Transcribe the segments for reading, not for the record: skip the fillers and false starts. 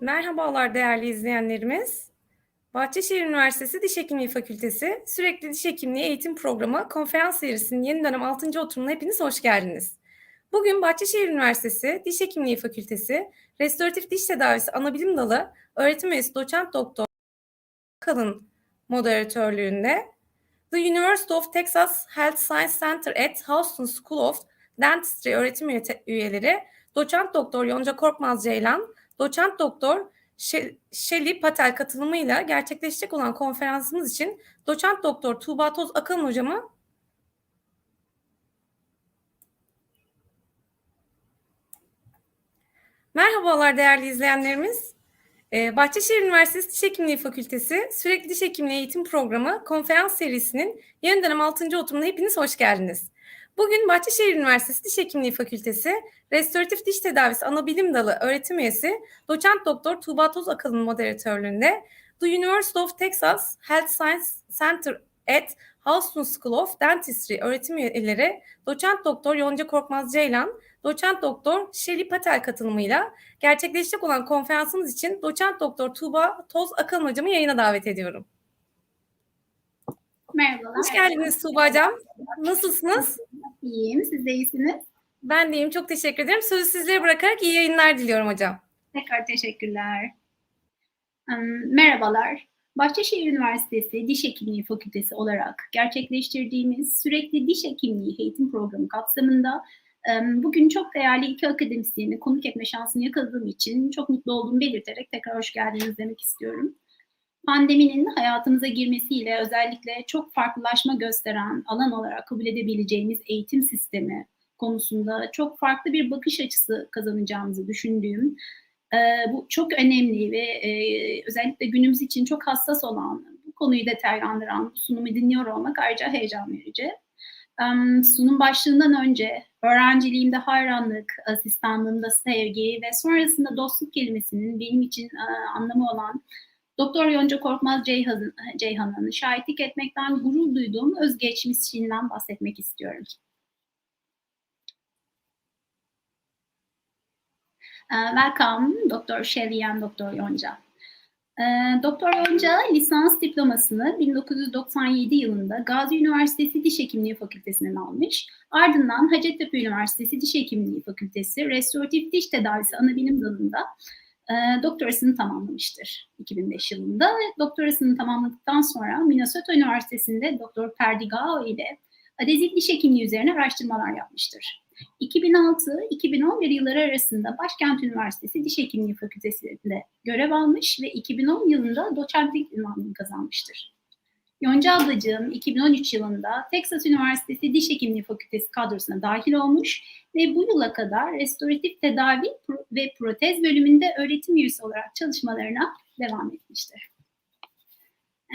Merhabalar değerli izleyenlerimiz. Bahçeşehir Üniversitesi Diş Hekimliği Fakültesi Sürekli Diş Hekimliği Eğitim Programı konferans serisinin yeni dönem 6. oturumuna hepiniz hoş geldiniz. Bugün Bahçeşehir Üniversitesi Diş Hekimliği Fakültesi Restoratif Diş Tedavisi Anabilim Dalı Öğretim Üyesi Doçent Doktor Kalın moderatörlüğünde The University of Texas Health Science Center at Houston School of Dentistry öğretim üyeleri Doçent Doktor Yonca Korkmaz Ceylan, Doçent Doktor Shelley Patel katılımıyla gerçekleşecek olan konferansımız için Doçent Doktor Tuğba Toz Akan hocama merhabalar değerli izleyenlerimiz. Bahçeşehir Üniversitesi Diş Hekimliği Fakültesi Sürekli Diş Hekimliği Eğitim Programı konferans serisinin yeni dönem 6. oturumuna hepiniz hoş geldiniz. Bugün Bahçeşehir Üniversitesi Diş Hekimliği Fakültesi Restoratif Diş Tedavisi Anabilim Dalı öğretim üyesi Doçent Doktor Tuğba Toz Akalın moderatörlüğünde The University of Texas Health Science Center at Houston School of Dentistry öğretim üyeleri Doçent Doktor Yonca Korkmaz Ceylan, Doçent Doktor Shelley Patel katılımıyla gerçekleşecek olan konferansımız için Doçent Doktor Tuğba Toz Akalın hocamı yayına davet ediyorum. Merhabalar. Hoş geldiniz Tuğba hocam. Nasılsınız? İyiyim. Siz de iyisiniz. Ben de iyiyim. Çok teşekkür ederim. Sözü sizlere bırakarak iyi yayınlar diliyorum hocam. Tekrar teşekkürler. Merhabalar. Bahçeşehir Üniversitesi Diş Hekimliği Fakültesi olarak gerçekleştirdiğimiz sürekli diş hekimliği eğitim programı kapsamında bugün çok değerli iki akademisyeni konuk etme şansını yakaladığım için çok mutlu olduğumu belirterek tekrar hoş geldiniz demek istiyorum. Pandeminin hayatımıza girmesiyle özellikle çok farklılaşma gösteren alan olarak kabul edebileceğimiz eğitim sistemi konusunda çok farklı bir bakış açısı kazanacağımızı düşündüğüm, bu çok önemli ve özellikle günümüz için çok hassas olan, bu konuyu detaylandıran bu sunumu dinliyor olmak ayrıca heyecan verici. Sunum başlığından önce öğrenciliğimde hayranlık, asistanlığımda sevgi ve sonrasında dostluk kelimesinin benim için anlamı olan Doktor Yonca Korkmaz Ceyhan'ın şahitlik etmekten gurur duyduğum özgeçmişinden bahsetmek istiyorum. Welcome, Dr. Shelley and Dr. Yonca. Dr. Yonca lisans diplomasını 1997 yılında Gazi Üniversitesi Diş Hekimliği Fakültesi'nden almış. Ardından Hacettepe Üniversitesi Diş Hekimliği Fakültesi Restoratif Diş Tedavisi Anabilim dalında doktorasını tamamlamıştır 2005 yılında. Doktorasını tamamladıktan sonra Minnesota Üniversitesi'nde Dr. Perdigao ile adezif diş hekimliği üzerine araştırmalar yapmıştır. 2006-2011 yılları arasında Başkent Üniversitesi Diş Hekimliği Fakültesi'nde görev almış ve 2010 yılında doçentlik ünvanını kazanmıştır. Yonca ablacığım 2013 yılında Texas Üniversitesi Diş Hekimliği Fakültesi kadrosuna dahil olmuş ve bu yıla kadar restoratif tedavi ve protez bölümünde öğretim üyesi olarak çalışmalarına devam etmiştir.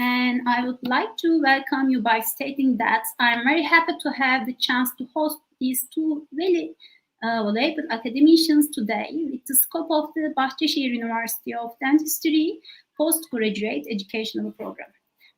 And I would like to welcome you by stating that I'm very happy to have the chance to host these two very valuable academicians today with the scope of the Bahçeşehir University of Dentistry postgraduate educational program.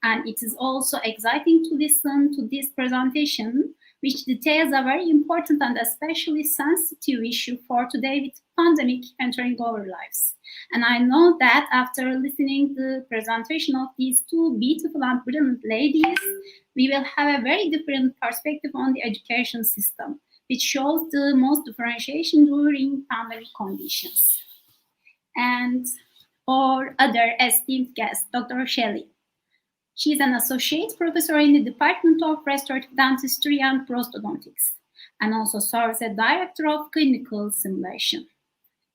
And it is also exciting to listen to this presentation, which details a very important and especially sensitive issue for today with pandemic entering our lives. And I know that after listening to the presentation of these two beautiful and brilliant ladies, we will have a very different perspective on the education system, which shows the most differentiation during pandemic conditions. And our other esteemed guest, Dr. Shelley. She is an associate professor in the Department of Restorative Dentistry and Prosthodontics, and also serves as director of clinical simulation.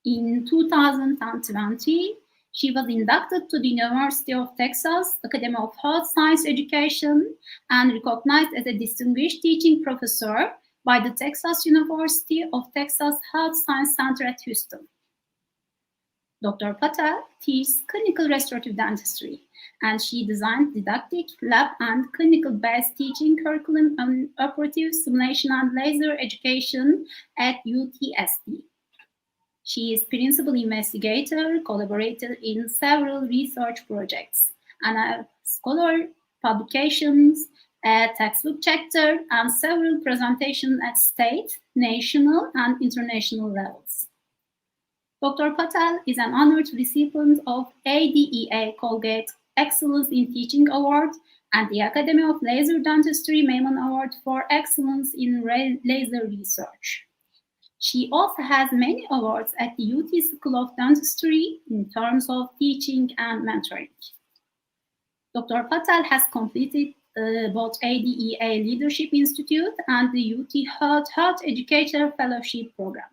In 2020, she was inducted to the University of Texas Academy of Health Science Education and recognized as a distinguished teaching professor by the Texas University of Texas Health Science Center at Houston. Dr. Patel teaches clinical restorative dentistry, and she designed didactic, lab, and clinical-based teaching curriculum on operative, simulation, and laser education at UTSD. She is principal investigator, collaborated in several research projects, and a scholar publications, a textbook chapter, and several presentations at state, national, and international levels. Dr. Patel is an honored recipient of ADEA Colgate Excellence in Teaching Award and the Academy of Laser Dentistry Mayman Award for Excellence in Laser Research. She also has many awards at the UT School of Dentistry in terms of teaching and mentoring. Dr. Patel has completed both ADEA Leadership Institute and the UT Health Educator Fellowship Program.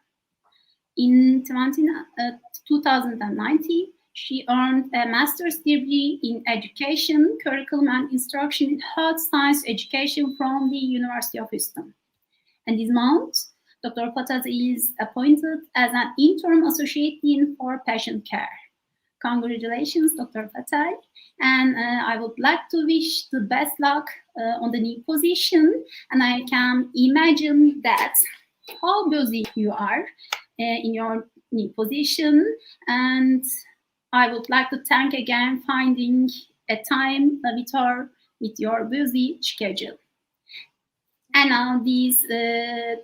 In 2019, she earned a master's degree in education, curriculum, and instruction in health science education from the University of Houston. And this month, Dr. Patel is appointed as an interim associate dean for patient care. Congratulations, Dr. Patel. And I would like to wish the best luck on the new position. And I can imagine that how busy you are in your new position. And I would like to thank again finding a time with her with your busy schedule. And now these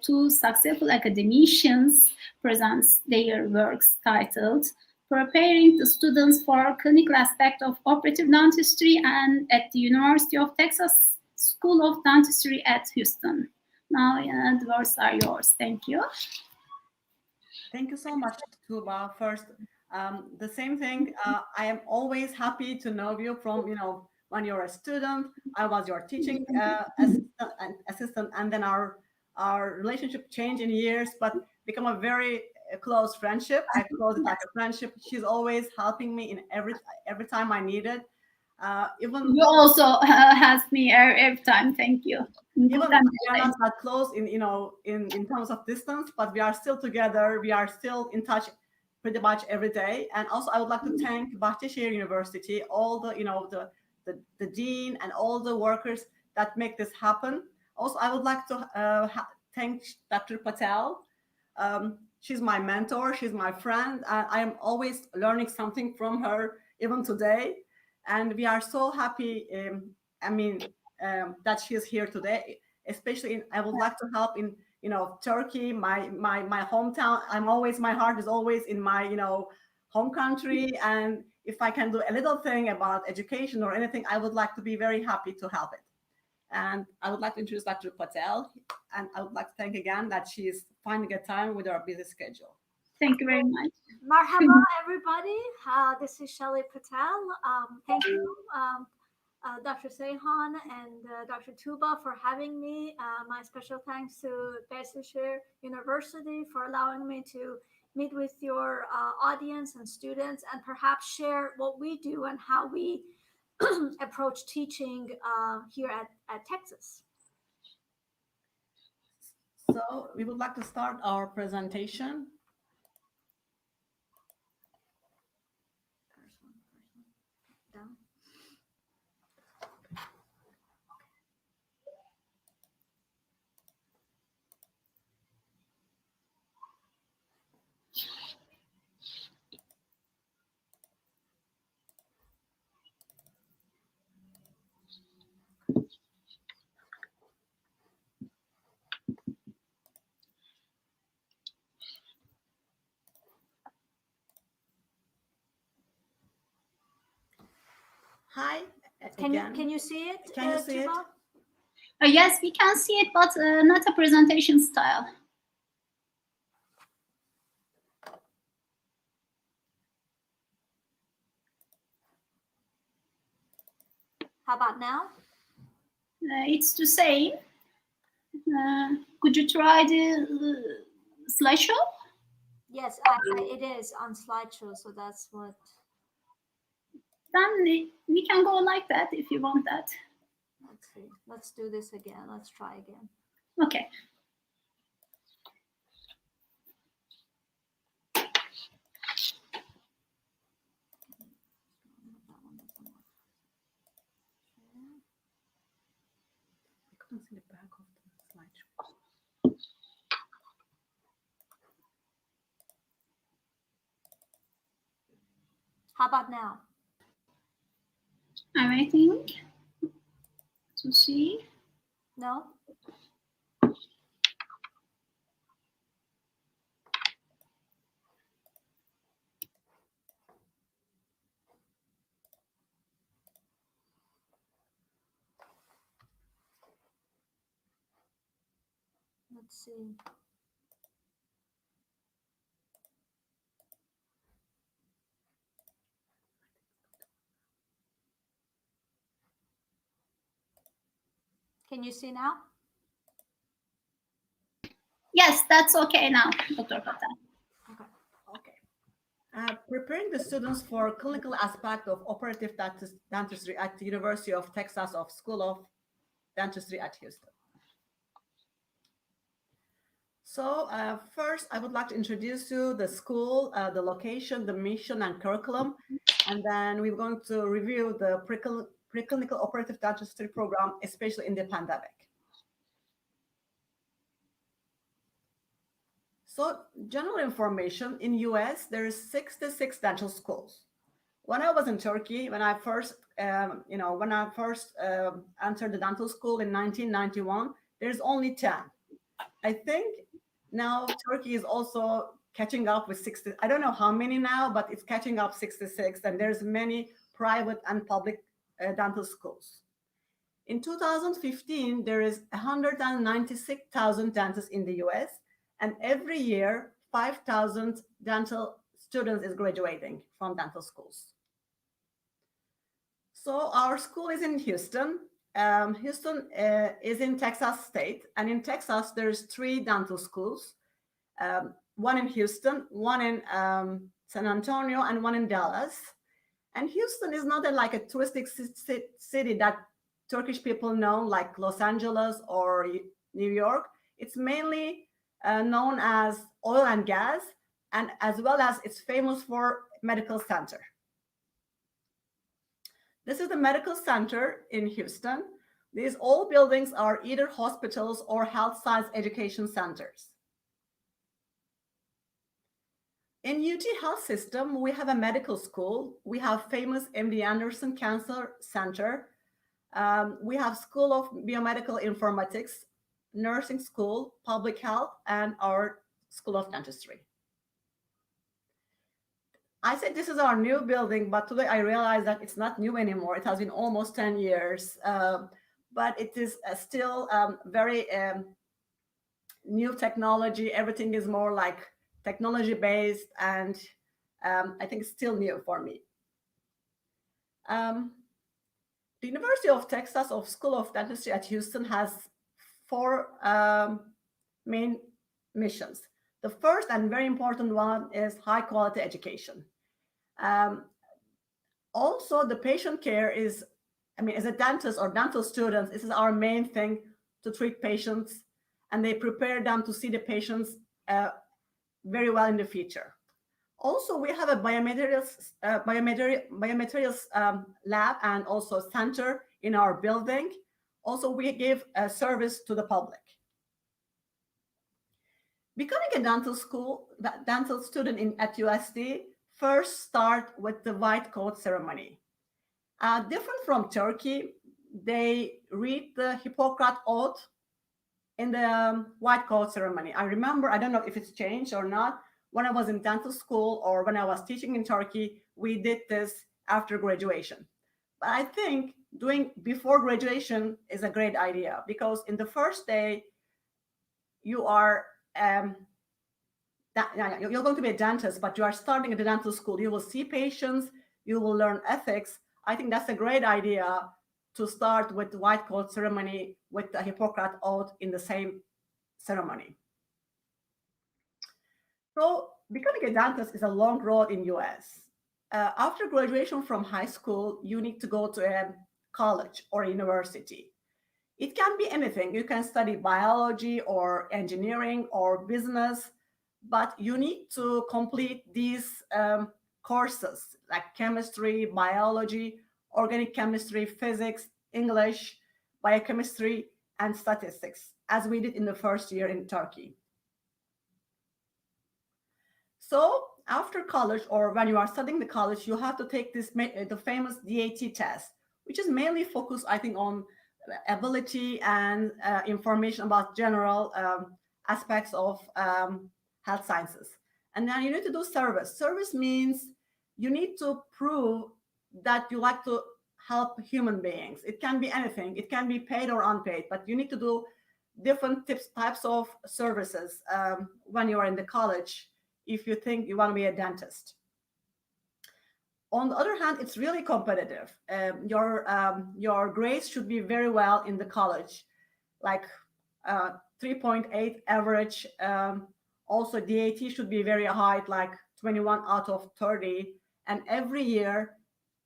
two successful academicians present their works titled Preparing the Students for Clinical Aspect of Operative Dentistry and at the University of Texas School of Dentistry at Houston. Now the words are yours. Thank you. Thank you so much, Tuba. First, the same thing. I am always happy to know you from, when you're a student. I was your teaching assistant, and then our relationship changed in years, but become a very close friendship. I call it like a friendship. She's always helping me in every time I need it. Even you also help me every time. Thank you. Even we are not that close in terms of distance, but we are still together. We are still in touch pretty much every day. And also, I would like to thank Bahçeşehir University, all the dean and all the workers that make this happen. Also, I would like to thank Dr. Patel. She's my mentor. She's my friend. I am always learning something from her, even today. And we are so happy. That she is here today. Especially, I would like to help in Turkey, my hometown. My heart is always in my home country. And if I can do a little thing about education or anything, I would like to be very happy to help it. And I would like to introduce Dr. Patel. And I would like to thank again that she is finding a time with her busy schedule. Thank you very much. Marhaba, everybody. This is Shelley Patel. Thank you, Dr. Ceylan and Dr. Tuba for having me. My special thanks to Bahçeşehir University for allowing me to meet with your audience and students and perhaps share what we do and how we approach teaching here at Texas. So we would like to start our presentation. Hi. Can you see it? Can you see it? Yes, we can see it, but not a presentation style. How about now? It's the same. Could you try the slideshow? Yes, it is on slideshow, so that's what. Then we can go like that if you want that. Let's see. Let's do this again. Let's try again. Okay. See the back of the slideshow. How about now? I'm waiting to see. No? Let's see. Can you see now? Yes, that's okay now, Dr. Patel. Okay. Preparing the students for clinical aspect of operative dentistry at the University of Texas School of Dentistry at Houston. So first, I would like to introduce you the school, the location, the mission, and curriculum, and then we're going to review the preclinical operative dentistry program, especially in the pandemic. So general information, in US, there is 66 dental schools. When I was in Turkey, when I first entered the dental school in 1991, there's only 10. I think now Turkey is also catching up with 60. I don't know how many now, but it's catching up 66, and there's many private and public dental schools. In 2015, there is 196,000 dentists in the US, and every year, 5,000 dental students is graduating from dental schools. So our school is in Houston. Houston is in Texas State, and in Texas, there's 3 dental schools, one in Houston, one in San Antonio, and one in Dallas. And Houston is not like a touristic city that Turkish people know, like Los Angeles or New York. It's mainly known as oil and gas, and as well as it's famous for medical center. This is the medical center in Houston. These all buildings are either hospitals or health science education centers. In UT Health System, we have a medical school. We have famous MD Anderson Cancer Center. We have School of Biomedical Informatics, Nursing School, Public Health, and our School of Dentistry. I said this is our new building, but today I realized that it's not new anymore. It has been almost 10 years, but it is still very new technology. Everything is more like technology-based, and I think it's still new for me. The University of Texas School of Dentistry at Houston has 4 main missions. The first and very important one is high quality education. Also, the patient care is, as a dentist or dental students, this is our main thing, to treat patients, and they prepare them to see the patients very well in the future. Also, we have a biomaterials lab and also center in our building. Also, we give a service to the public. Becoming a dental student at USD, first start with the white coat ceremony. Different from Turkey, they read the Hippocrates Oath in the white coat ceremony. I remember, I don't know if it's changed or not, when I was in dental school or when I was teaching in Turkey, we did this after graduation. But I think doing before graduation is a great idea, because in the first day, you are you're going to be a dentist, but you are starting at the dental school. You will see patients, you will learn ethics. I think that's a great idea to start with the white coat ceremony with the Hippocrates Oath in the same ceremony. So becoming a dentist is a long road in US. After graduation from high school, you need to go to a college or a university. It can be anything. You can study biology or engineering or business, but you need to complete these courses like chemistry, biology, organic chemistry, physics, English, biochemistry, and statistics, as we did in the first year in Turkey. So after college, or when you are studying the college, you have to take this the famous DAT test, which is mainly focused, I think, on ability and information about general aspects of health sciences. And then you need to do service. Service means you need to prove that you like to help human beings. It can be anything. It can be paid or unpaid, but you need to do different types of services when you are in the college if you think you want to be a dentist. On the other hand, it's really competitive. Your grades should be very well in the college, like 3.8 average. Also, DAT should be very high, like 21 out of 30. And every year,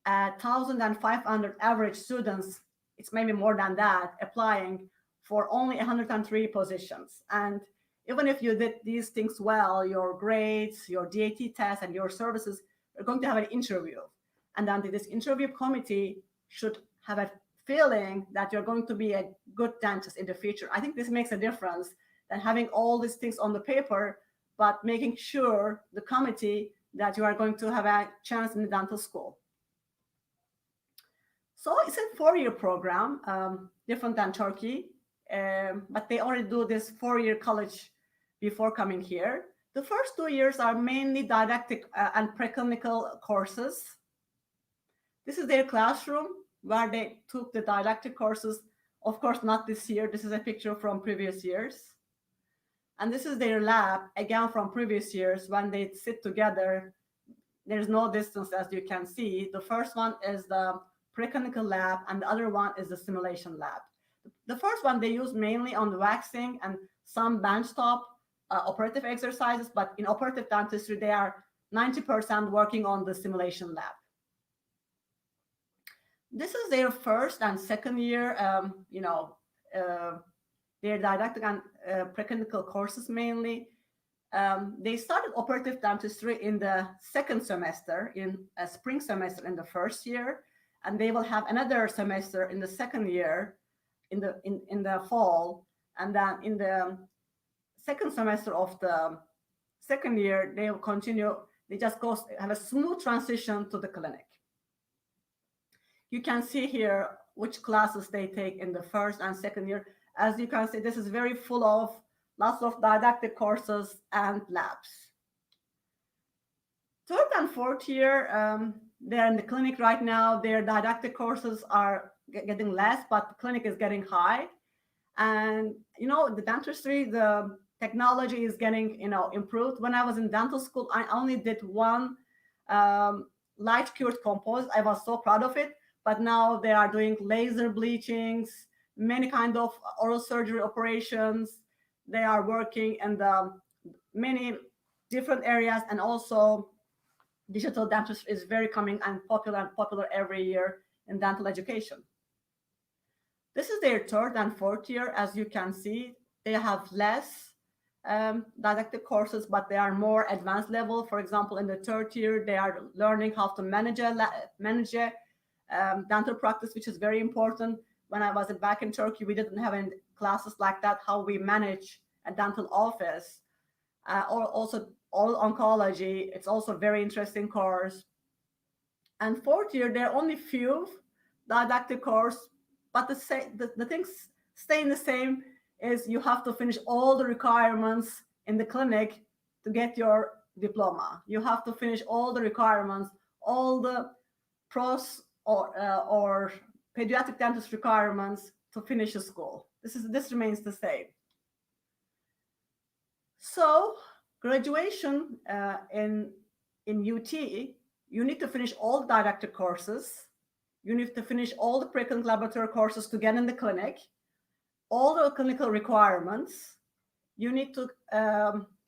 1,500 average students, it's maybe more than that, applying for only 103 positions. And even if you did these things well, your grades, your DAT test, and your services, you're going to have an interview. And then this interview committee should have a feeling that you're going to be a good dentist in the future. I think this makes a difference than having all these things on the paper, but making sure the committee that you are going to have a chance in the dental school. So it's a 4-year program, different than Turkey, but they already do this 4-year college before coming here. The first 2 years are mainly didactic and preclinical courses. This is their classroom where they took the didactic courses. Of course, not this year. This is a picture from previous years. And this is their lab, again from previous years, when they sit together. There's no distance, as you can see. The first one is the Preclinical Lab, and the other one is the Simulation Lab. The first one they use mainly on the waxing and some benchtop operative exercises, but in operative dentistry, they are 90% working on the Simulation Lab. This is their first and second year, their didactic and preclinical courses mainly. They started operative dentistry in the second semester, in a spring semester in the first year, and they will have another semester in the second year in the fall, and then in the second semester of the second year, they will continue. They just have a smooth transition to the clinic. You can see here which classes they take in the first and second year. As you can see, this is very full of lots of didactic courses and labs. Third and fourth year, they're in the clinic right now. Their didactic courses are getting less, but the clinic is getting high. And, the dentistry, the technology is getting, improved. When I was in dental school, I only did one light cured composite. I was so proud of it. But now they are doing laser bleachings, many kind of oral surgery operations. They are working in the many different areas, and also digital dentistry is very coming and popular every year in dental education. This is their third and fourth year. As you can see, they have less didactic courses, but they are more advanced level. For example, in the third year, they are learning how to manage a dental practice, which is very important. When I was back in Turkey, we didn't have any classes like that, how we manage a dental office, or also all oncology. It's also a very interesting course. And fourth year, there are only few didactic course, but the things staying the same is you have to finish all the requirements in the clinic to get your diploma. You have to finish all the requirements, all the pros or pediatric dentist requirements to finish a school. This remains the same. So graduation in UT, you need to finish all the didactic courses. You need to finish all the preclinical laboratory courses to get in the clinic, all the clinical requirements. You need to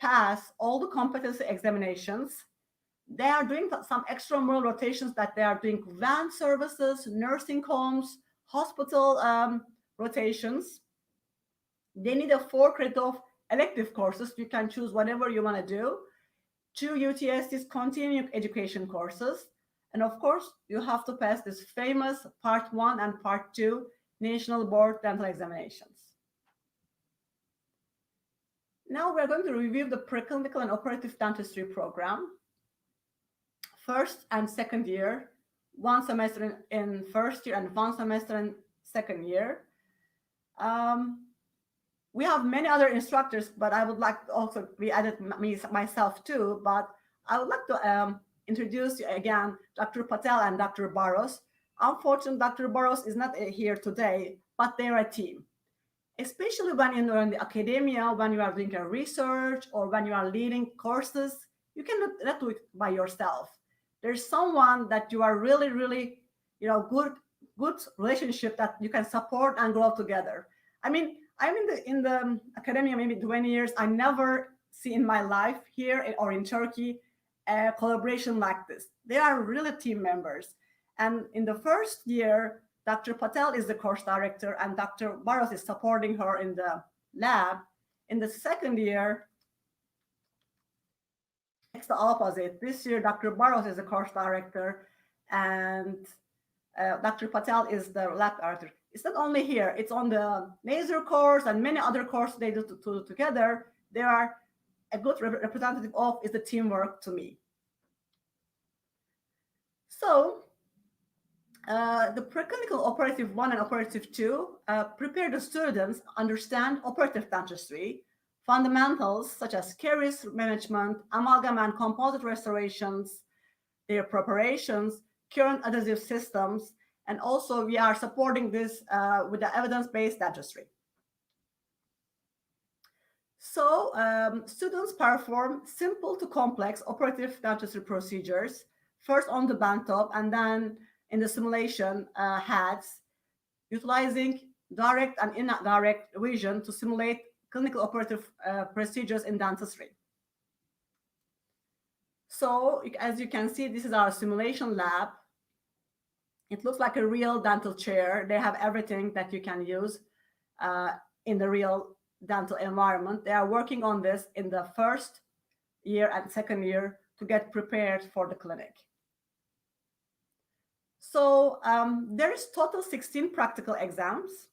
pass all the competency examinations. They are doing some extramural rotations, that they are doing van services, nursing homes, hospital rotations. They need a 4 credit of elective courses. You can choose whatever you want to do. 2 UTS's continuing education courses. And of course, you have to pass this famous Part 1 and Part 2 National Board Dental Examinations. Now we're going to review the preclinical and operative dentistry program. First and second year, 1 semester in first year and 1 semester in second year. We have many other instructors, but I would like to also be added myself too. But I would like to introduce you again, Dr. Patel and Dr. Barros. Unfortunately, Dr. Barros is not here today, but they're a team. especially when you're in the academia, when you are doing a research or when you are leading courses, you cannot do it by yourself. There's someone that you are really, really, good relationship that you can support and grow together. I mean, I'm in the academia maybe 20 years. I never see in my life here or in Turkey a collaboration like this. They are really team members. And in the first year, Dr. Patel is the course director and Dr. Barros is supporting her in the lab. In the second year, it's the opposite. This year, Dr. Barros is the course director and Dr. Patel is the lab director. It's not only here, it's on the laser course and many other courses they do together. They are a good representative of is the teamwork to me. So the preclinical operative 1 and operative 2 prepare the students understand operative dentistry, fundamentals such as caries management, amalgam and composite restorations, their preparations, current adhesive systems, and also we are supporting this with the evidence-based dentistry. So students perform simple to complex operative dentistry procedures, first on the benchtop and then in the simulation heads, utilizing direct and indirect vision to simulate clinical operative procedures in dentistry. So as you can see, this is our simulation lab. It looks like a real dental chair. They have everything that you can use in the real dental environment. They are working on this in the first year and second year to get prepared for the clinic. So there is total 16 practical exams.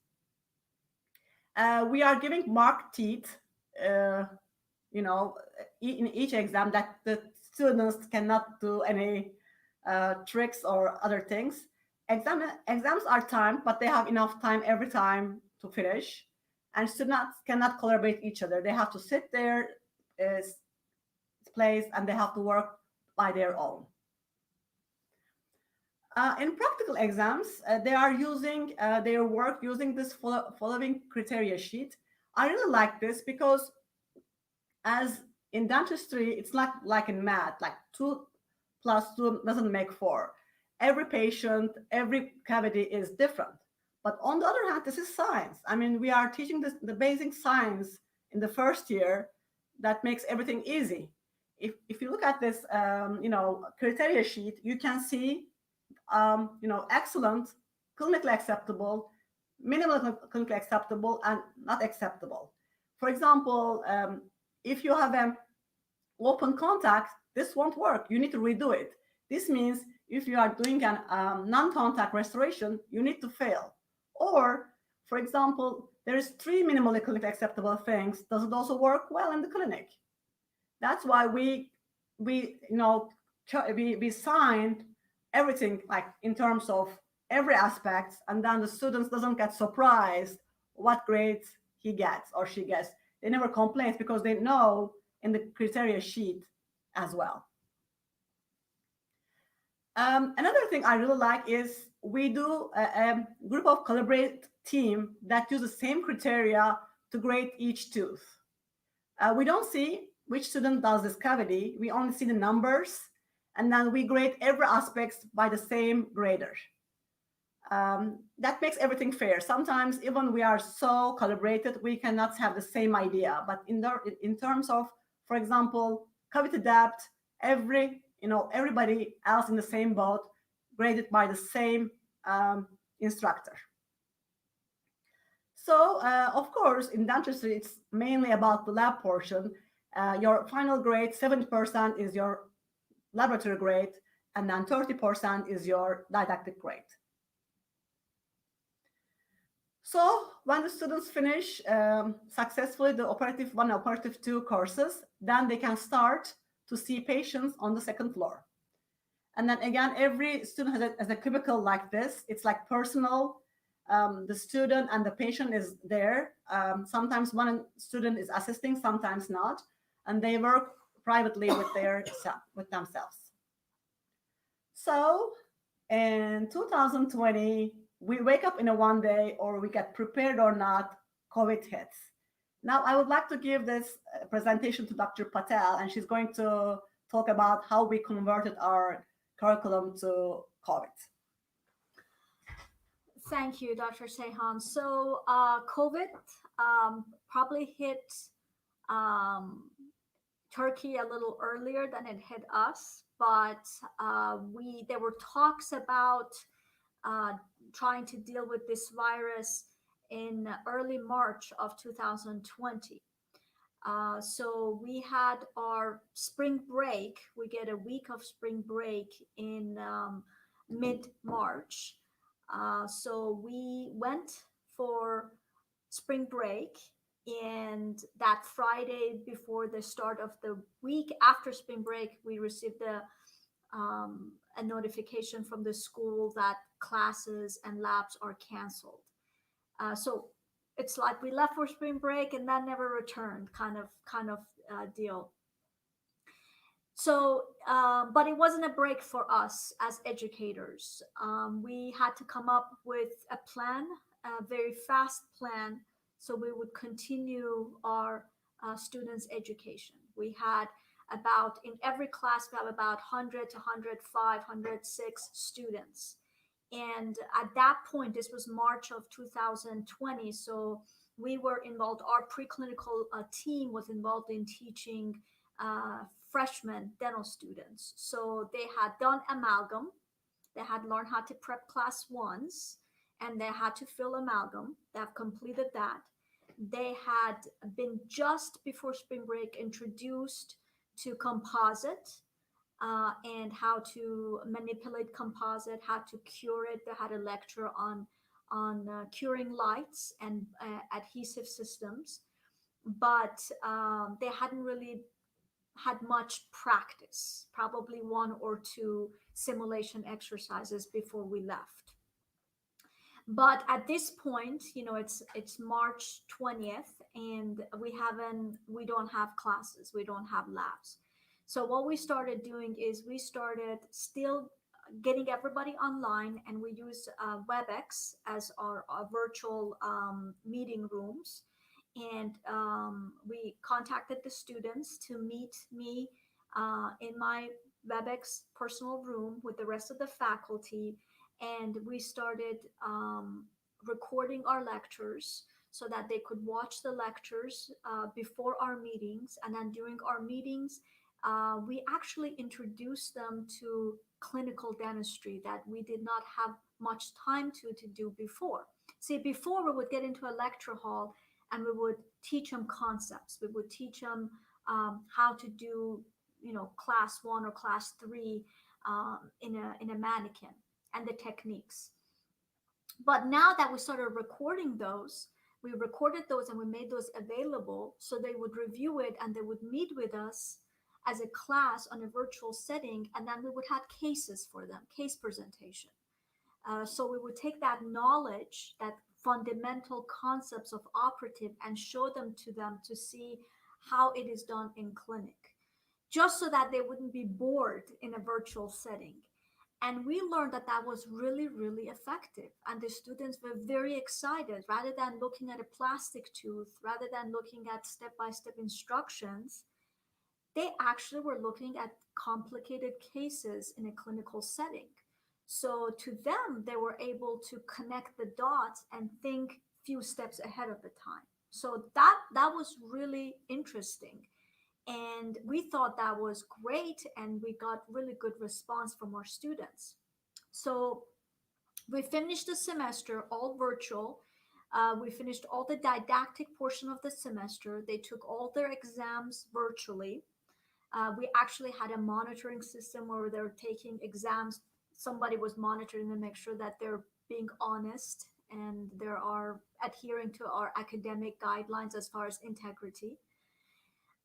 We are giving marked teeth, in each exam that the students cannot do any tricks or other things. Exams are timed, but they have enough time every time to finish. And students cannot collaborate each other. They have to sit their place and they have to work by their own. In practical exams, they are using their work using this following criteria sheet. I really like this because as in dentistry, it's not like in math, like 2 + 2 doesn't make 4. Every patient, every cavity is different. But on the other hand, this is science. I mean, we are teaching the basic science in the first year that makes everything easy. If you look at this, criteria sheet, you can see, excellent, clinically acceptable, minimal clinically acceptable, and not acceptable. For example, if you have an open contact, this won't work. You need to redo it. This means if you are doing an non-contact restoration, you need to fail. Or, for example, there is 3 minimally clinically acceptable things. Does it also work well in the clinic? That's why we signed everything, like in terms of every aspect, and then the students doesn't get surprised what grades he gets or she gets. They never complain because they know in the criteria sheet as well. Another thing I really like is we do a group of collaborate team that use the same criteria to grade each tooth. We don't see which student does this cavity. We only see the numbers, and then we grade every aspect by the same grader. That makes everything fair. Sometimes even we are so collaborated, we cannot have the same idea. But in terms of, for example, cavity depth, everybody else in the same boat graded by the same instructor. So, of course, in dentistry, it's mainly about the lab portion. Your final grade, 70% is your laboratory grade, and then 30% is your didactic grade. So when the students finish successfully the operative 1 and operative 2 courses, then they can start to see patients on the second floor. And then again, every student has a cubicle like this. It's like personal. The student and the patient is there. Sometimes one student is assisting, sometimes not. And they work privately with themselves. So in 2020, we wake up in a one day, or we get prepared or not, COVID hits. Now, I would like to give this presentation to Dr. Patel, and she's going to talk about how we converted our curriculum to COVID. Thank you, Dr. Ceylan. So COVID probably hit Turkey a little earlier than it hit us, but there were talks about trying to deal with this virus in early March of 2020. So we had our spring break. We get a week of spring break in mid-March. So we went for spring break, and that Friday before the start of the week after spring break, we received a notification from the school that classes and labs are canceled. So it's like we left for spring break and then never returned, kind of deal. So, but it wasn't a break for us as educators. We had to come up with a plan, a very fast plan, so we would continue our students' education. We had in every class, we have about 100 to 105, 106 students. And at that point, this was March of 2020. So we were involved, our preclinical team was involved in teaching freshman dental students. So they had done amalgam, they had learned how to prep class ones, and they had to fill amalgam. They have completed that. They had been just before spring break introduced to composite and how to manipulate composite, how to cure it. They had a lecture on curing lights and adhesive systems, but they hadn't really had much practice, probably one or two simulation exercises before we left. But at this point, it's March 20th, and we don't have classes, we don't have labs. So what we started doing is we started still getting everybody online, and we used WebEx as our virtual meeting rooms. And we contacted the students to meet me in my WebEx personal room with the rest of the faculty. And we started recording our lectures so that they could watch the lectures before our meetings. And then during our meetings, we actually introduced them to clinical dentistry that we did not have much time to do before. See, before we would get into a lecture hall and we would teach them concepts. We would teach them how to do, class 1 or class 3 in a mannequin and the techniques. But now that we started recording those, we recorded those and we made those available so they would review it and they would meet with us as a class on a virtual setting, and then we would have cases for them, case presentation. So we would take that knowledge, that fundamental concepts of operative, and show them to see how it is done in clinic, just so that they wouldn't be bored in a virtual setting. And we learned that was really, really effective. And the students were very excited. Rather than looking at a plastic tooth, rather than looking at step-by-step instructions, they actually were looking at complicated cases in a clinical setting. So to them, they were able to connect the dots and think few steps ahead of the time. So that was really interesting. And we thought that was great, and we got really good response from our students. So we finished the semester all virtual. We finished all the didactic portion of the semester. They took all their exams virtually. We actually had a monitoring system where they were taking exams. Somebody was monitoring to make sure that they're being honest and they are adhering to our academic guidelines as far as integrity.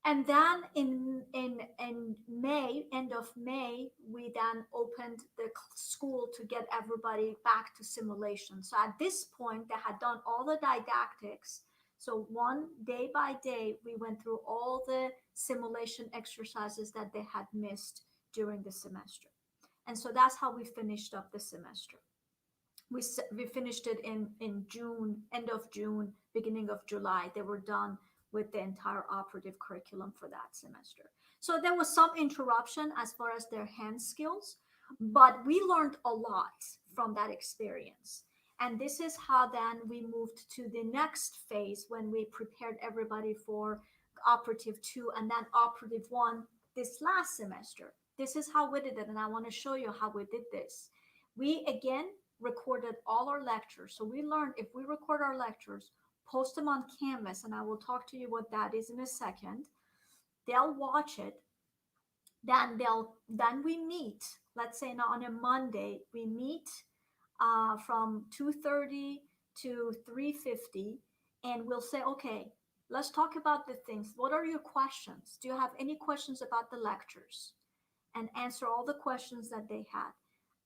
And then in May, end of May, we then opened the school to get everybody back to simulation. So at this point, they had done all the didactics. So one day by day, we went through all the simulation exercises that they had missed during the semester. And so that's how we finished up the semester. we finished it in June, end of June, beginning of July. They were done with the entire operative curriculum for that semester. So there was some interruption as far as their hand skills, but we learned a lot from that experience. And this is how then we moved to the next phase when we prepared everybody for Operative 2 and then Operative 1 this last semester. This is how we did it, and I want to show you how we did this. We again recorded all our lectures. So we learned if we record our lectures, post them on Canvas, and I will talk to you what that is in a second. They'll watch it. Then we meet. Let's say now on a Monday, we meet from 2:30 to 3:50, and we'll say, okay, let's talk about the things. What are your questions? Do you have any questions about the lectures? And answer all the questions that they had.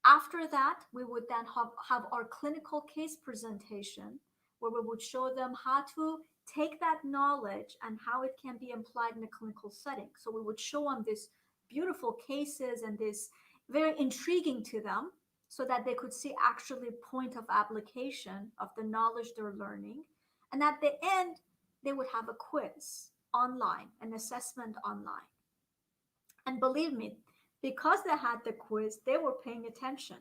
After that, we would then have our clinical case presentation where we would show them how to take that knowledge and how it can be applied in a clinical setting. So we would show them these beautiful cases and this very intriguing to them so that they could see actually point of application of the knowledge they're learning. And at the end, they would have a quiz online, an assessment online. And believe me, because they had the quiz, they were paying attention.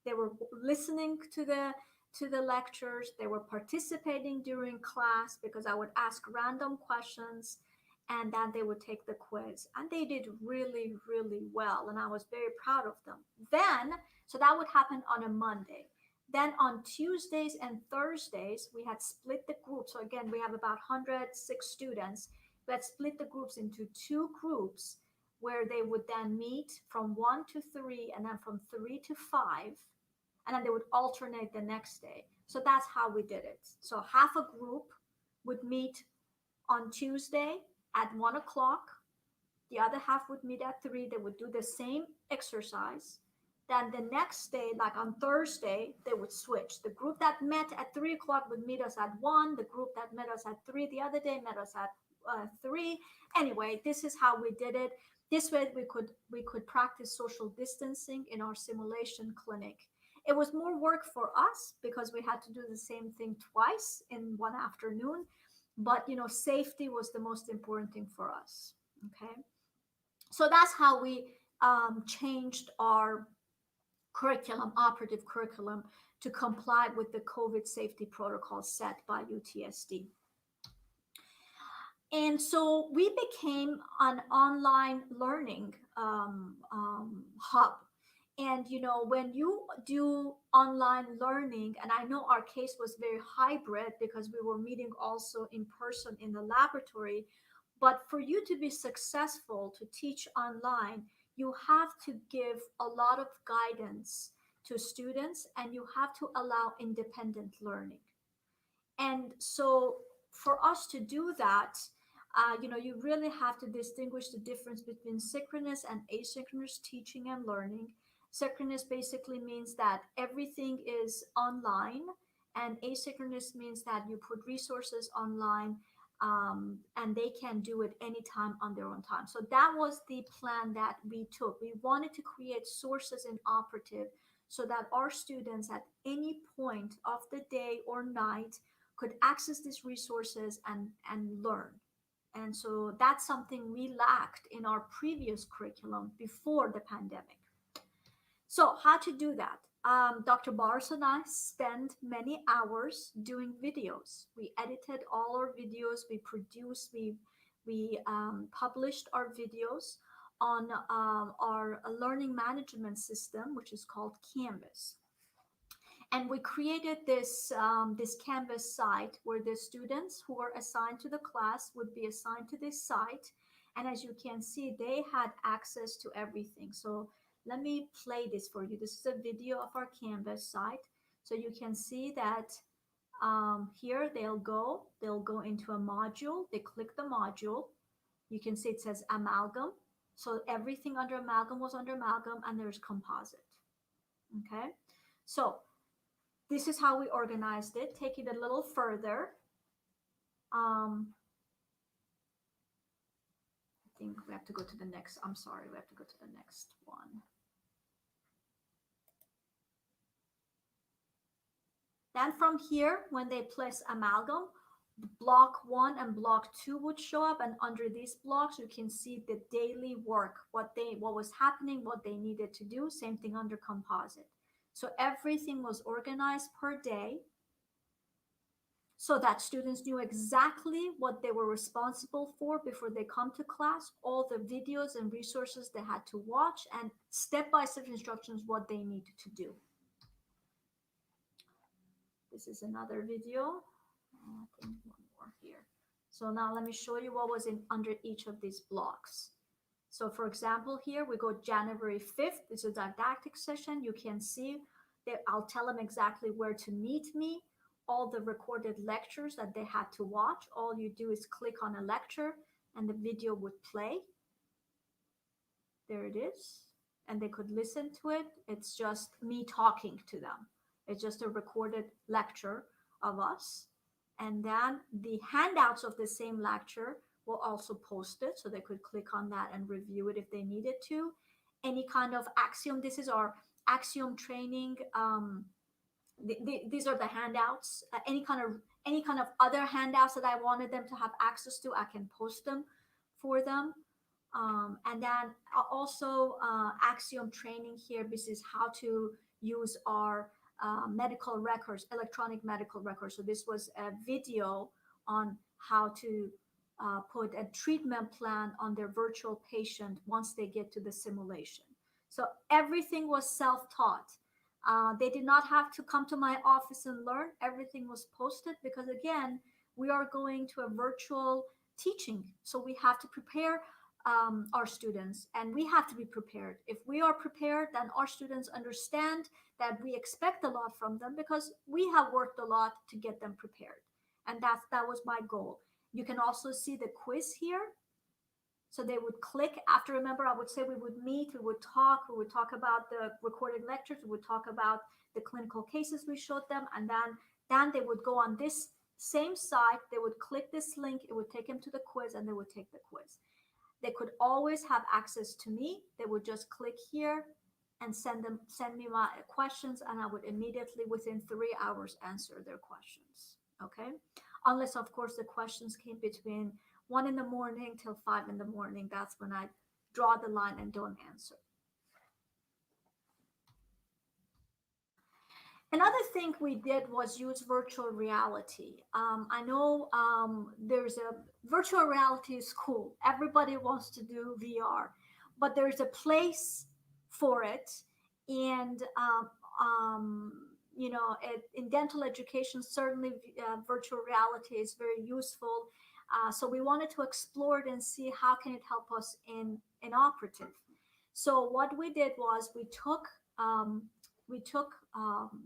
They were listening to the lectures. They were participating during class because I would ask random questions and then they would take the quiz. And they did really, really well. And I was very proud of them. Then, so that would happen on a Monday. Then on Tuesdays and Thursdays, we had split the groups. So again, we have about 106 students. We had split the groups into 2 groups where they would then meet from 1 to 3 and then from 3 to 5. And then they would alternate the next day. So that's how we did it. So half a group would meet on Tuesday at 1 o'clock. The other half would meet at 3. They would do the same exercise. Then the next day, like on Thursday, they would switch. The group that met at 3 o'clock would meet us at 1. The group that met us at 3 the other day met us at 3. Anyway, this is how we did it. This way we could practice social distancing in our simulation clinic. It was more work for us because we had to do the same thing twice in one afternoon. But safety was the most important thing for us. Okay, so that's how we changed our curriculum, operative curriculum, to comply with the COVID safety protocols set by UTSD. And so we became an online learning hub. And, when you do online learning, and I know our case was very hybrid because we were meeting also in person in the laboratory, but for you to be successful to teach online, you have to give a lot of guidance to students and you have to allow independent learning. And so for us to do that, you really have to distinguish the difference between synchronous and asynchronous teaching and learning. Synchronous basically means that everything is online, and asynchronous means that you put resources online and they can do it anytime on their own time. So that was the plan that we took. We wanted to create sources in Operative so that our students at any point of the day or night could access these resources and learn. And so that's something we lacked in our previous curriculum before the pandemic. So how to do that? Dr. Bars and I spent many hours doing videos. We edited all our videos. We produced, we published our videos on our learning management system, which is called Canvas. And we created this Canvas site where the students who were assigned to the class would be assigned to this site. And as you can see, they had access to everything. So let me play this for you. This is a video of our Canvas site. So you can see that here they'll go into a module. They click the module. You can see it says amalgam. So everything under amalgam was under amalgam, and there's composite. Okay, so this is how we organized it. Take it a little further. I think we have to go to the next. I'm sorry, we have to go to the next one. Then from here, when they place amalgam, block 1 and block 2 would show up, and under these blocks you can see the daily work, what was happening, what they needed to do. Same thing under composite. So everything was organized per day so that students knew exactly what they were responsible for before they come to class, all the videos and resources they had to watch, and step-by-step instructions what they needed to do. This is another video. I think one more here. So now let me show you what was under each of these blocks. So for example, here we go January 5th. This is a didactic session. You can see that I'll tell them exactly where to meet me, all the recorded lectures that they had to watch. All you do is click on a lecture and the video would play. There it is. And they could listen to it. It's just me talking to them. It's just a recorded lecture of us. And then the handouts of the same lecture will also post it, so they could click on that and review it if they needed to. Any kind of axiom, this is our axiom training. These are the handouts. Any kind of other handouts that I wanted them to have access to, I can post them for them. And then also axiom training here. This is how to use our medical records, electronic medical records. So this was a video on how to put a treatment plan on their virtual patient once they get to the simulation. So everything was self-taught. They did not have to come to my office and learn. Everything was posted because, again, we are going to a virtual teaching. So we have to prepare our students, and we have to be prepared. If we are prepared, then our students understand that we expect a lot from them because we have worked a lot to get them prepared. And that was my goal. You can also see the quiz here. So they would click after. Remember, I would say we would meet, we would talk about the recorded lectures, we would talk about the clinical cases we showed them, and then they would go on this same site, they would click this link, it would take them to the quiz, and they would take the quiz. They could always have access to me. They would just click here and send me my questions, and I would immediately within 3 hours answer their questions. Okay, unless of course the questions came between 1 in the morning till 5 in the morning. That's when I draw the line and don't answer. Another thing we did was use virtual reality. I know there's a virtual reality is cool. Everybody wants to do VR, but there's a place for it. And, in dental education, certainly virtual reality is very useful. So we wanted to explore it and see how can it help us in operative. So what we did was we took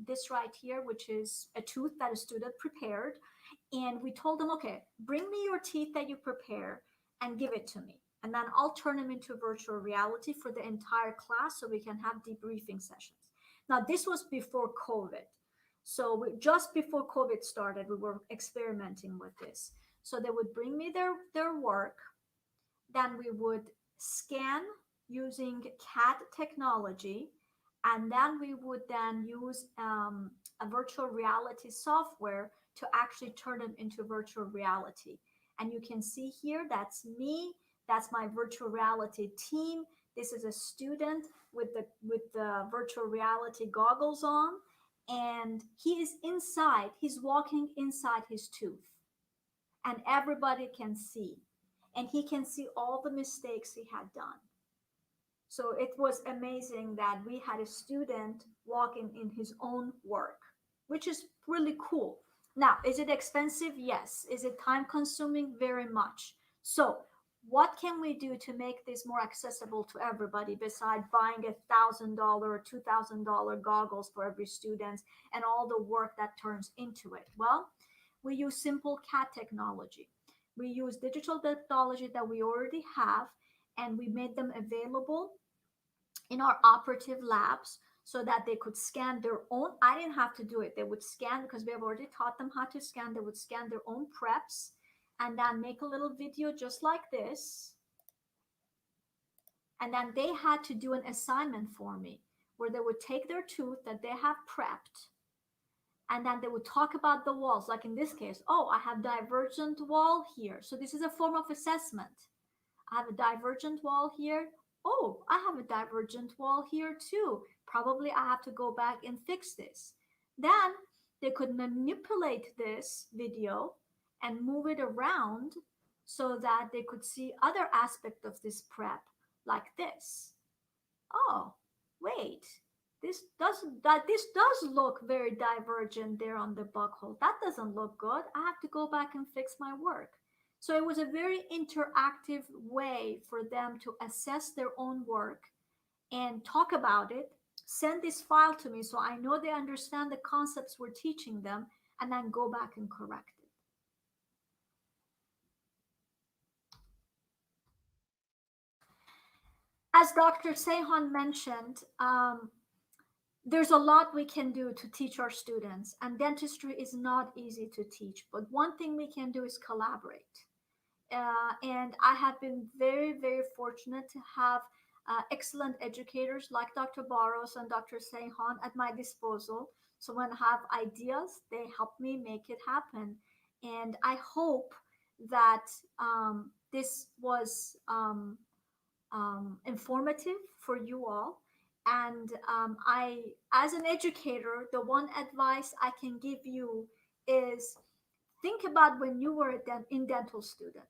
this right here, which is a tooth that a student prepared, and we told them, okay, bring me your teeth that you prepare and give it to me, and then I'll turn them into virtual reality for the entire class so we can have debriefing sessions. Now this was before COVID, so just before COVID started, we were experimenting with this. So they would bring me their work, then we would scan using CAD technology, and then we would then use a virtual reality software to actually turn them into virtual reality. And you can see here, that's me, that's my virtual reality team. This is a student with the virtual reality goggles on, and he is inside, he's walking inside his tooth. And everybody can see, and he can see all the mistakes he had done. So it was amazing that we had a student walking in his own work, which is really cool. Now, is it expensive? Yes. Is it time consuming? Very much. So what can we do to make this more accessible to everybody besides buying $1,000 or $2,000 goggles for every student and all the work that turns into it? Well, we use simple CAD technology. We use digital technology that we already have, and we made them available in our operative labs so that they could scan their own. I didn't have to do it. They would scan because we have already taught them how to scan. They would scan their own preps and then make a little video just like this. And then they had to do an assignment for me where they would take their tooth that they have prepped And then they would talk about the walls, like in this case, oh, I have divergent wall here. So this is a form of assessment. I have a divergent wall here. Oh, I have a divergent wall here too. Probably I have to go back and fix this. Then they could manipulate this video and move it around so that they could see other aspects of this prep, like this. Oh, wait, this does look very divergent there on the bug hole. That doesn't look good. I have to go back and fix my work. So it was a very interactive way for them to assess their own work and talk about it, send this file to me so I know they understand the concepts we're teaching them, and then go back and correct it. As Dr. Seyhan mentioned, there's a lot we can do to teach our students, and dentistry is not easy to teach, but one thing we can do is collaborate. And I have been very, very fortunate to have excellent educators like Dr. Barros and Dr. Seyhan at my disposal. So when I have ideas, they help me make it happen. And I hope that this was informative for you all. And as an educator, the one advice I can give you is think about when you were in dental student.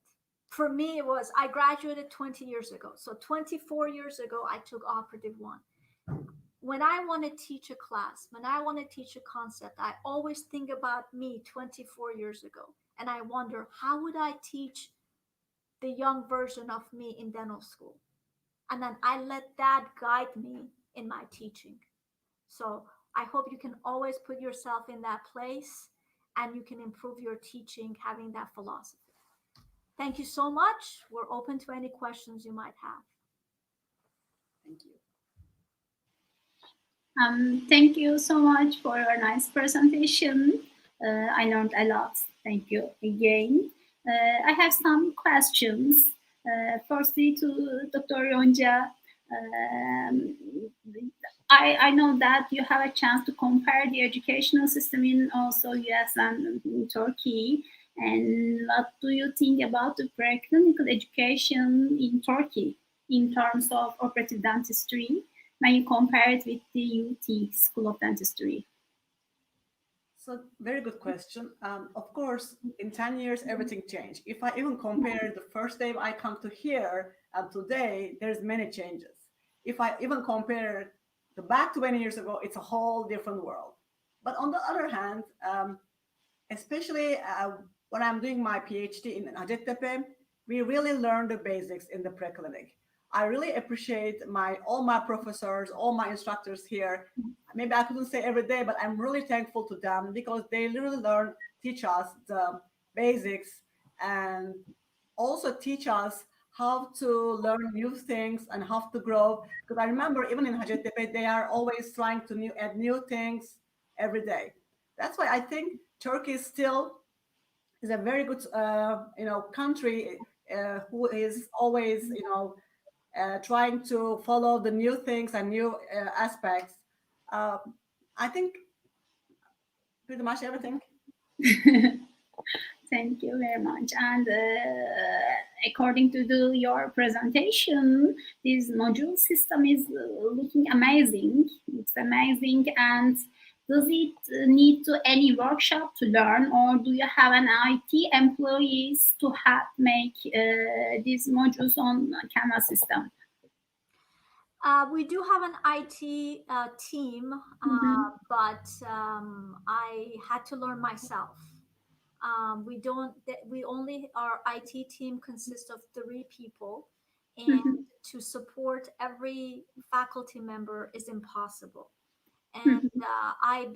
For me, it was, I graduated 20 years ago. So 24 years ago, I took Operative 1. When I want to teach a class, when I want to teach a concept, I always think about me 24 years ago. And I wonder, how would I teach the young version of me in dental school? And then I let that guide me in my teaching. So I hope you can always put yourself in that place and you can improve your teaching having that philosophy. Thank you so much. We're open to any questions you might have. Thank you. Thank you so much for your nice presentation. I learned a lot. Thank you again. I have some questions. Firstly, to Dr. Yonca. I know that you have a chance to compare the educational system in also US and in Turkey. And what do you think about the preclinical education in Turkey in terms of operative dentistry when you compare it with the UT School of Dentistry? So very good question. Of course, in 10 years, everything changed. If I even compare the first day I come to here and today, there's many changes. If I even compare the back 20 years ago, it's a whole different world. But on the other hand, especially when I'm doing my PhD in Hacettepe, we really learn the basics in the preclinic. I really appreciate all my professors, all my instructors here. Maybe I couldn't say every day, but I'm really thankful to them because they really teach us the basics and also teach us how to learn new things and how to grow. Because I remember even in Hacettepe, they are always trying to add new things every day. That's why I think Turkey still is a very good, country who is always, trying to follow the new things and new aspects. I think pretty much everything. Thank you very much. And according to your presentation, this module system is looking amazing. It's amazing. And does it need to any workshop to learn, or do you have an IT employees to help make these modules on Canvas system? We do have an IT team, but I had to learn myself. Our IT team consists of 3 people, and to support every faculty member is impossible. And I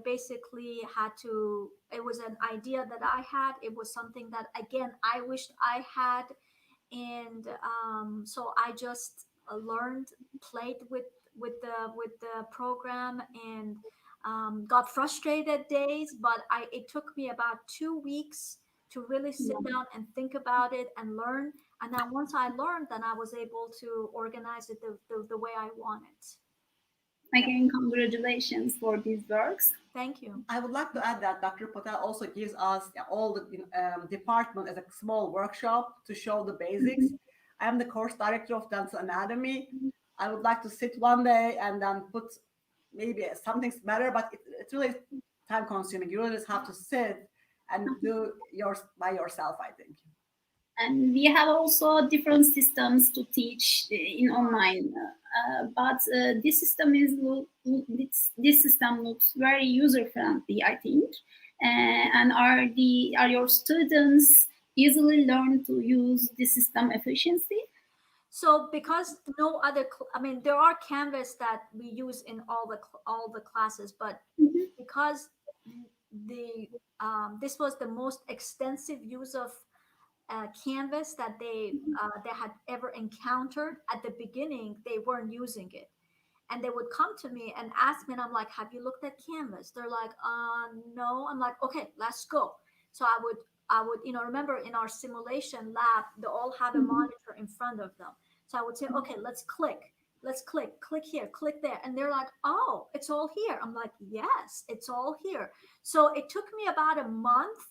basically had to, it was an idea that I had. It was something that, again, I wished I had. And so I just learned, played with the program, and got frustrated days, but it took me about 2 weeks to really sit down and think about it and learn. And then once I learned, then I was able to organize it the way I want it. Again, congratulations for these works. Thank you. I would like to add that Dr. Patel also gives us all the department as a small workshop to show the basics. I am the course director of dental anatomy. I would like to sit one day and then put maybe something's better, but it's really time consuming. You really just have to sit and do yours by yourself, I think. And we have also different systems to teach in online, but this system looks very user friendly, I think. And are your students easily learn to use this system efficiently? So because no other, there are Canvas that we use in all the classes, but because this was the most extensive use of Canvas that they had ever encountered at the beginning, they weren't using it, and they would come to me and ask me, and I'm like, "Have you looked at Canvas?" They're like, "No." I'm like, "Okay, let's go." So I would, remember in our simulation lab, they all have a monitor in front of them. So I would say, "Okay, let's click here, click there," and they're like, "Oh, it's all here." I'm like, "Yes, it's all here." So it took me about a month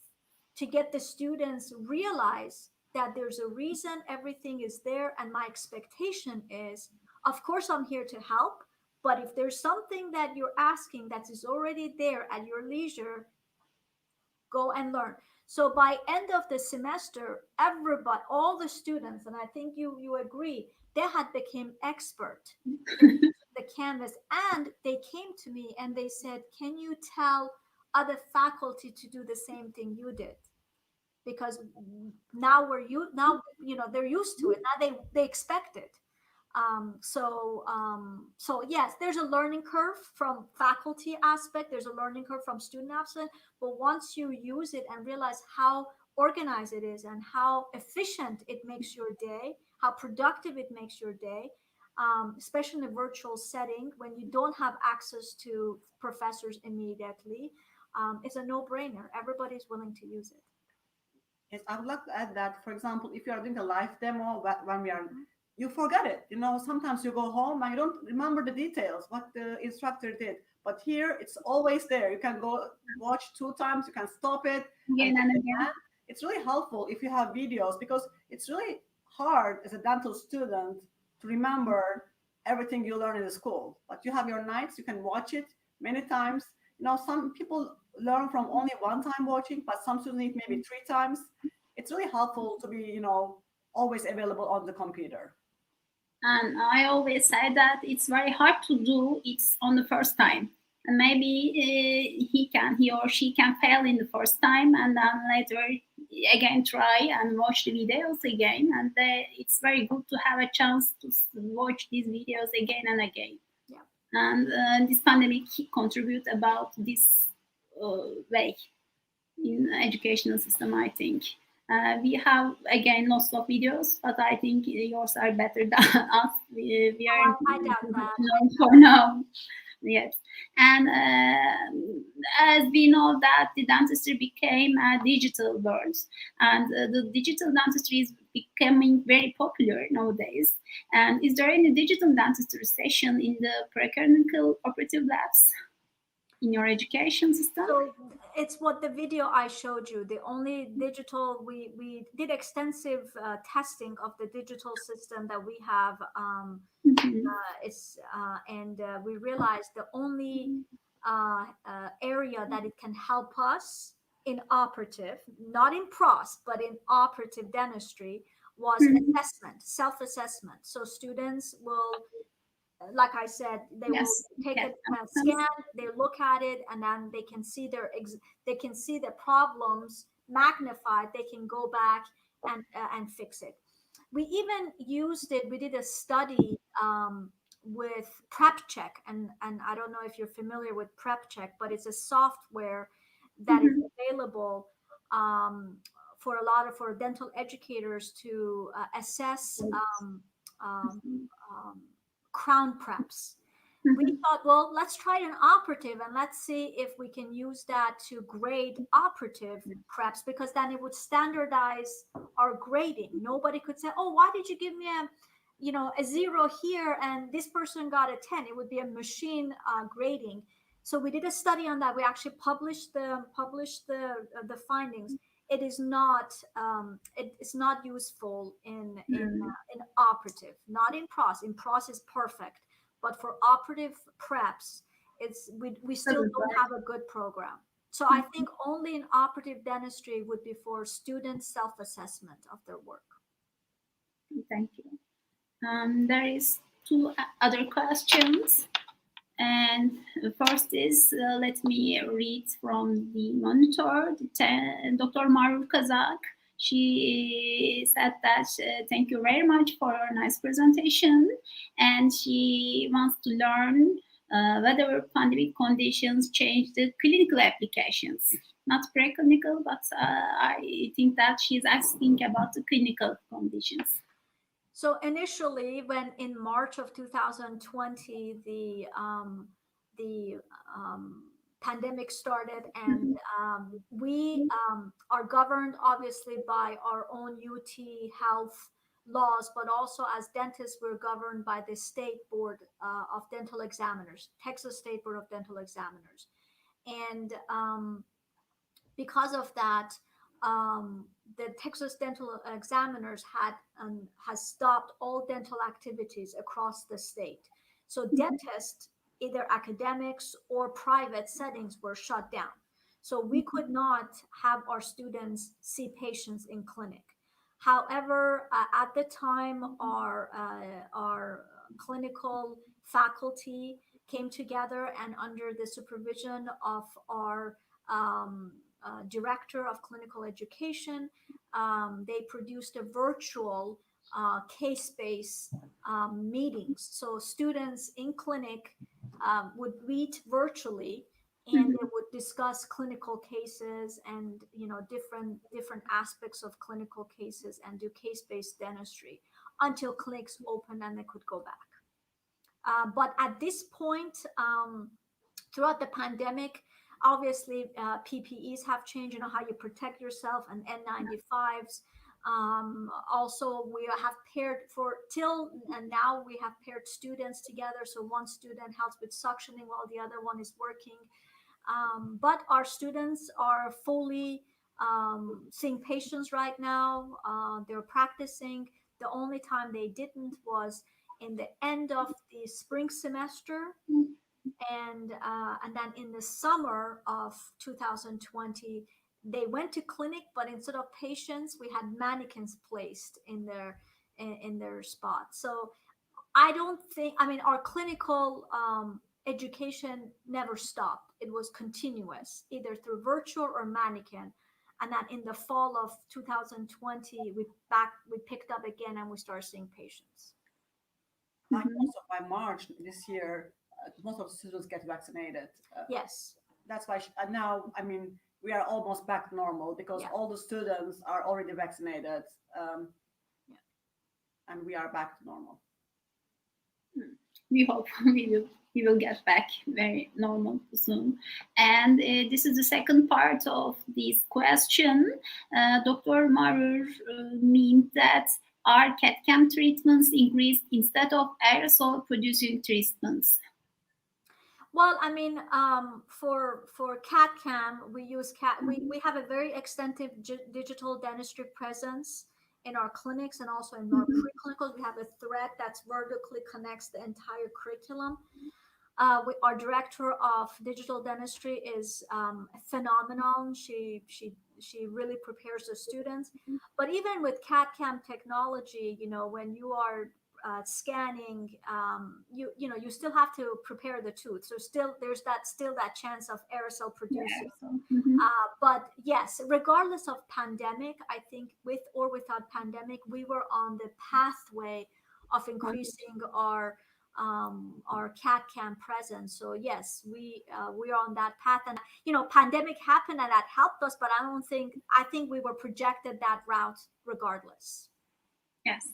to get the students realize that there's a reason everything is there, and my expectation is, of course, I'm here to help, but if there's something that you're asking that is already there at your leisure, go and learn. So by end of the semester, everybody, all the students, and I think you agree, they had become expert in the Canvas, and they came to me and they said, "Can you tell other faculty to do the same thing you did?" Because now they're used to it. Now they expect it. So yes, there's a learning curve from faculty aspect. There's a learning curve from student aspect. But once you use it and realize how organized it is and how efficient it makes your day, how productive it makes your day, especially in a virtual setting when you don't have access to professors immediately, it's a no-brainer. Everybody's willing to use it. Yes, I would like to add that, for example, if you are doing a live demo when you forget it. Sometimes you go home and you don't remember the details, what the instructor did. But here, it's always there. You can go watch 2 times, you can stop it. Again and again. It's really helpful if you have videos, because it's really hard as a dental student to remember everything you learn in the school. But you have your nights, you can watch it many times. Some people learn from only one time watching, but some students need maybe 3 times. It's really helpful to be, always available on the computer. And I always say that it's very hard to do it on the first time. And maybe he or she can fail in the first time, and then later again try and watch the videos again. And it's very good to have a chance to watch these videos again and again. Yeah. And this pandemic contribute about this way in educational system, I think. We have again lots of videos, but I think yours are better than us. We are I doubt that. for now. Yes, and as we know that the dentistry became a digital world, and the digital dentistry is becoming very popular nowadays. And is there any digital dentistry session in the Preclinical Operative labs in your education system? So it's what the video I showed you. The only digital, we did extensive testing of the digital system that we have. We realized the only area that it can help us in operative, not in pros, but in operative dentistry, was assessment, self-assessment. So students will, like I said, they will take a scan, they look at it, and then they can see the problems magnified. They can go back and fix it. We even used it. We did a study with Prep Check, and I don't know if you're familiar with Prep Check, but it's a software that is available for dental educators to assess crown preps. We thought, well, let's try an operative and let's see if we can use that to grade operative preps, because then it would standardize our grading. Nobody could say, oh, why did you give me you know, a 0 here and this person got a 10. It would be a machine grading. So we did a study on that. We actually published the findings. It is not it's not useful in operative, not in pros. In pros is perfect, but for operative preps, we still don't have a good program. So I think only in operative dentistry would be for student self-assessment of their work. Thank you. There is 2 other questions. And first is, let me read from the monitor. Dr. Marur Kazak, she said that thank you very much for your nice presentation. And she wants to learn whether pandemic conditions change the clinical applications. Not preclinical, but I think that she's asking about the clinical conditions. So initially, when in March of 2020, the pandemic started, and we are governed obviously by our own UT health laws, but also as dentists, we're governed by the State Board of Dental Examiners, Texas State Board of Dental Examiners. And because of that, the Texas Dental Examiners has stopped all dental activities across the state. So dentists, either academics or private settings, were shut down. So we could not have our students see patients in clinic. However, at the time, our clinical faculty came together, and under the supervision of our director of clinical education, they produced a virtual case-based meetings. So students in clinic would meet virtually, and they would discuss clinical cases and, you know, different aspects of clinical cases, and do case-based dentistry until clinics opened and they could go back. But at this point, throughout the pandemic, obviously, PPEs have changed, you know, how you protect yourself, and N95s. Also, we have paired and now we have paired students together. So one student helps with suctioning while the other one is working. But our students are fully seeing patients right now. They're practicing. The only time they didn't was in the end of the spring semester. And then in the summer of 2020, they went to clinic, but instead of patients, we had mannequins placed in their spot. So I don't think, I mean, our clinical education never stopped. It was continuous, either through virtual or mannequin. And then in the fall of 2020, we picked up again, and we started seeing patients. Also by March this year, most of the students get vaccinated. Yes. That's why now, I mean, we are almost back to normal, because all the students are already vaccinated, and we are back to normal. We hope we will get back very normal soon. And this is the second part of this question. Dr. Marur means that are CAD/CAM treatments increased instead of aerosol producing treatments? Well, I mean, for CAD/CAM, we use we have a very extensive digital dentistry presence in our clinics, and also in our preclinicals. We have a thread that's vertically connects the entire curriculum. Our director of digital dentistry is phenomenal. She really prepares the students. But even with CAD/CAM technology, you know, when you are scanning, you still have to prepare the tooth. So there's that chance of aerosol producing. But yes, regardless of pandemic, I think with or without pandemic, we were on the pathway of increasing our CAD/CAM presence. So yes, we are on that path, and you know, pandemic happened and that helped us. But I think we were projected that route regardless. Yes.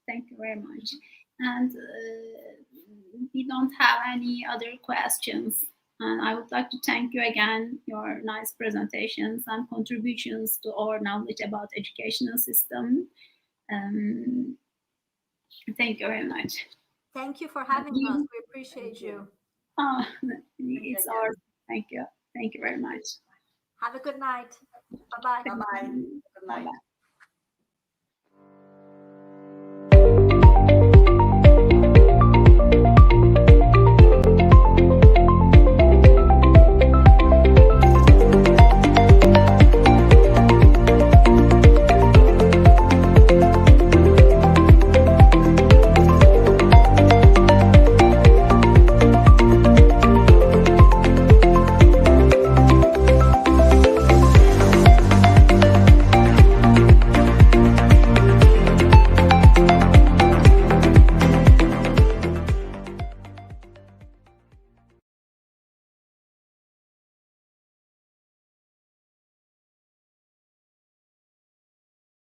Thank you very much. And we don't have any other questions. And I would like to thank you again, your nice presentations and contributions to our knowledge about educational system. Thank you very much. Thank you for having us. We appreciate you. It's ours. Thank you. Thank you very much. Have a good night. Bye-bye. Bye-bye. Good night. Bye-bye.